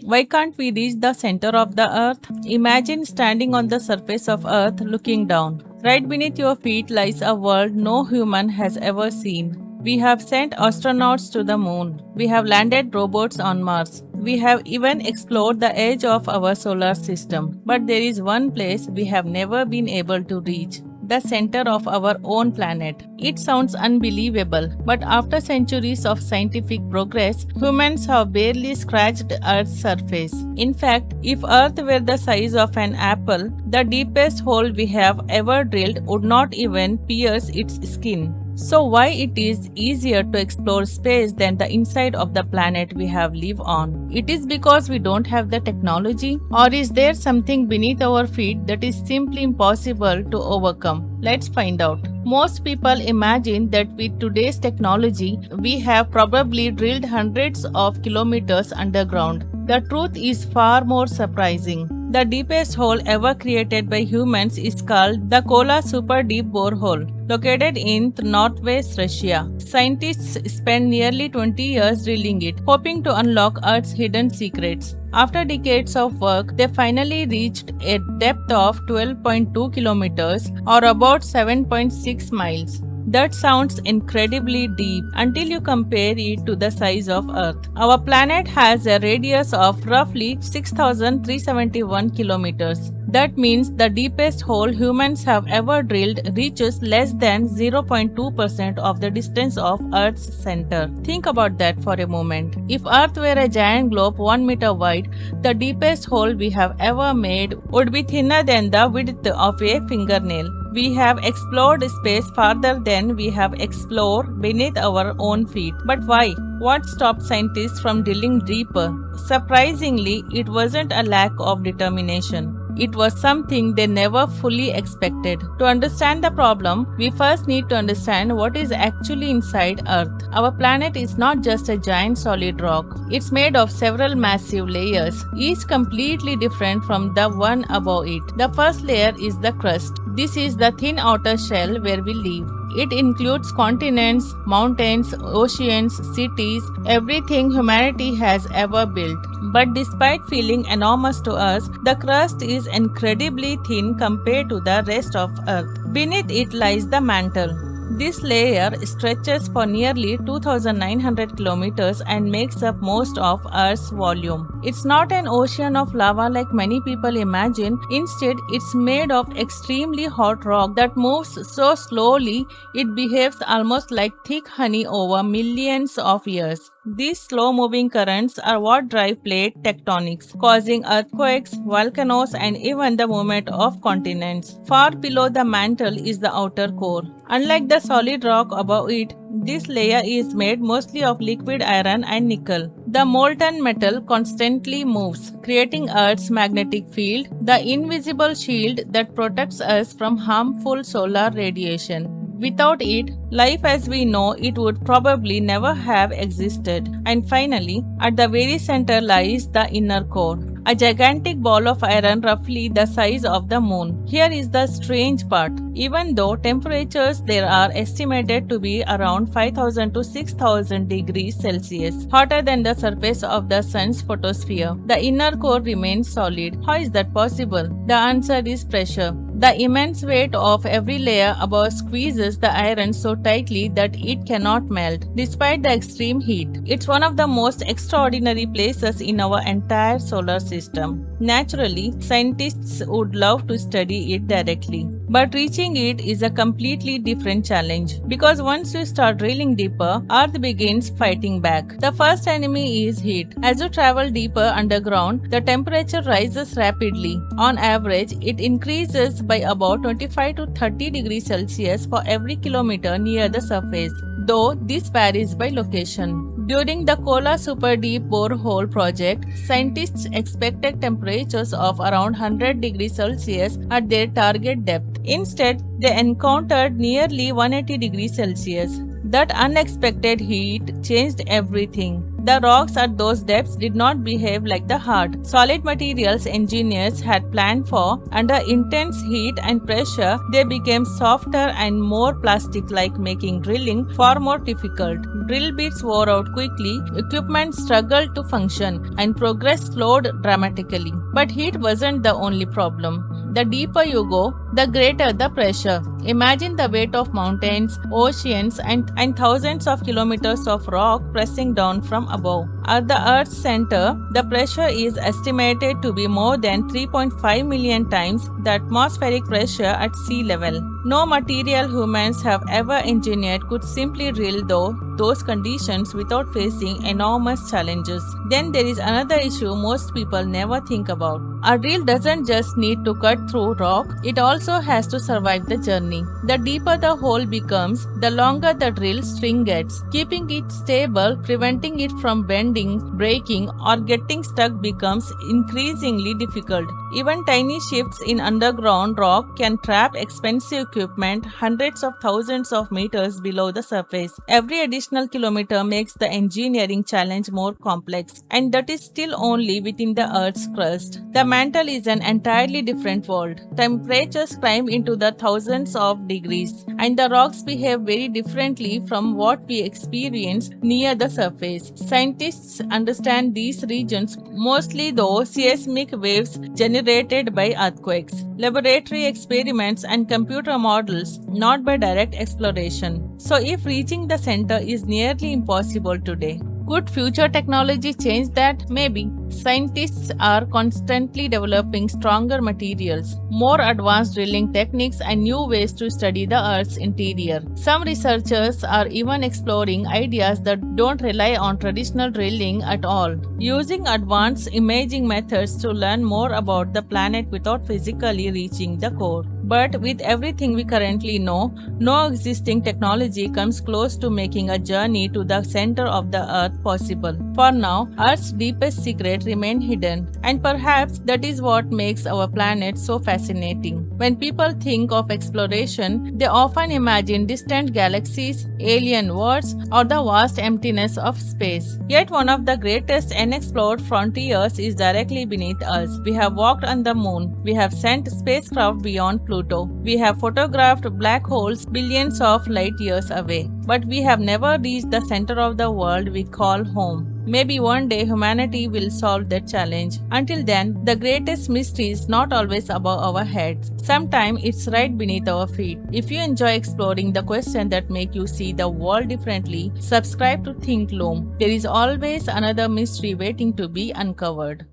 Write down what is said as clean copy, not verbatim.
Why can't we reach the center of the earth? Imagine standing on the surface of earth looking down. Right beneath your feet lies a world no human has ever seen. We have sent astronauts to the moon. We have landed robots on Mars. We have even explored the edge of our solar system. But there is one place we have never been able to reach: the center of our own planet. It sounds unbelievable, but after centuries of scientific progress, humans have barely scratched Earth's surface. In fact, if Earth were the size of an apple, the deepest hole we have ever drilled would not even pierce its skin. So why it is easier to explore space than the inside of the planet we have live on? It is because we don't have the technology, or is there something beneath our feet that is simply impossible to overcome? Let's find out. Most people imagine that with today's technology, we have probably drilled hundreds of kilometers underground. The truth is far more surprising. The deepest hole ever created by humans is called the Kola Super Deep Borehole, located in northwest Russia. Scientists spent nearly 20 years drilling it, hoping to unlock Earth's hidden secrets. After decades of work, they finally reached a depth of 12.2 kilometers, or about 7.6 miles. That sounds incredibly deep until you compare it to the size of Earth. Our planet has a radius of roughly 6,371 kilometers. That means the deepest hole humans have ever drilled reaches less than 0.2% of the distance of Earth's center. Think about that for a moment. If Earth were a giant globe 1 meter wide, the deepest hole we have ever made would be thinner than the width of a fingernail. We have explored space farther than we have explored beneath our own feet. But why? What stopped scientists from drilling deeper? Surprisingly, it wasn't a lack of determination. It was something they never fully expected. To understand the problem, we first need to understand what is actually inside Earth. Our planet is not just a giant solid rock. It's made of several massive layers, each completely different from the one above it. The first layer is the crust. This is the thin outer shell where we live. It includes continents, mountains, oceans, cities, everything humanity has ever built. But despite feeling enormous to us, the crust is incredibly thin compared to the rest of Earth. Beneath it lies the mantle. This layer stretches for nearly 2,900 kilometers and makes up most of Earth's volume. It's not an ocean of lava like many people imagine. Instead, it's made of extremely hot rock that moves so slowly it behaves almost like thick honey over millions of years. These slow-moving currents are what drive plate tectonics, causing earthquakes, volcanoes, and even the movement of continents. Far below the mantle is the outer core. Unlike the solid rock above it, this layer is made mostly of liquid iron and nickel. The molten metal constantly moves, creating Earth's magnetic field, the invisible shield that protects us from harmful solar radiation. Without it, life as we know it would probably never have existed. And finally, at the very center lies the inner core, a gigantic ball of iron roughly the size of the moon. Here is the strange part. Even though temperatures there are estimated to be around 5,000 to 6,000 degrees Celsius, hotter than the surface of the sun's photosphere, the inner core remains solid. How is that possible? The answer is pressure. The immense weight of every layer above squeezes the iron so tightly that it cannot melt, despite the extreme heat. It's one of the most extraordinary places in our entire solar system. Naturally, scientists would love to study it directly. But reaching it is a completely different challenge, because once you start drilling deeper, Earth begins fighting back. The first enemy is heat. As you travel deeper underground, the temperature rises rapidly. On average, it increases by about 25 to 30 degrees Celsius for every kilometer near the surface, though this varies by location. During the Kola Super Deep Borehole project, scientists expected temperatures of around 100 degrees Celsius at their target depth. Instead, they encountered nearly 180 degrees Celsius. That unexpected heat changed everything. The rocks at those depths did not behave like the hard, solid materials engineers had planned for. Under intense heat and pressure, they became softer and more plastic-like, making drilling far more difficult. Drill bits wore out quickly, equipment struggled to function, and progress slowed dramatically. But heat wasn't the only problem. The deeper you go, the greater the pressure. Imagine the weight of mountains, oceans, and thousands of kilometers of rock pressing down from above. At the Earth's center, the pressure is estimated to be more than 3.5 million times the atmospheric pressure at sea level. No material humans have ever engineered could simply drill those conditions without facing enormous challenges. Then there is another issue most people never think about. A drill doesn't just need to cut through rock, it also has to survive the journey. The deeper the hole becomes, the longer the drill string gets. Keeping it stable, preventing it from bending, breaking, or getting stuck becomes increasingly difficult. Even tiny shifts in underground rock can trap expensive equipment hundreds of thousands of meters below the surface. Every additional kilometer makes the engineering challenge more complex, and that is still only within the Earth's crust. The mantle is an entirely different world. Temperatures climb into the thousands of degrees, and the rocks behave very differently from what we experience near the surface. Scientists understand these regions mostly through seismic waves generated by earthquakes, laboratory experiments, and computer models, not by direct exploration. So, if reaching the center is nearly impossible today, could future technology change that? Maybe. Scientists are constantly developing stronger materials, more advanced drilling techniques, and new ways to study the Earth's interior. Some researchers are even exploring ideas that don't rely on traditional drilling at all, using advanced imaging methods to learn more about the planet without physically reaching the core. But with everything we currently know, no existing technology comes close to making a journey to the center of the Earth possible. For now, Earth's deepest secret remain hidden, and perhaps that is what makes our planet so fascinating. When people think of exploration, they often imagine distant galaxies, alien worlds, or the vast emptiness of space. Yet one of the greatest unexplored frontiers is directly beneath us. We have walked on the moon, we have sent spacecraft beyond Pluto, we have photographed black holes billions of light years away, but we have never reached the center of the world we call home. Maybe one day humanity will solve that challenge. Until then, the greatest mystery is not always above our heads. Sometimes it's right beneath our feet. If you enjoy exploring the questions that make you see the world differently, subscribe to Think Loom. There is always another mystery waiting to be uncovered.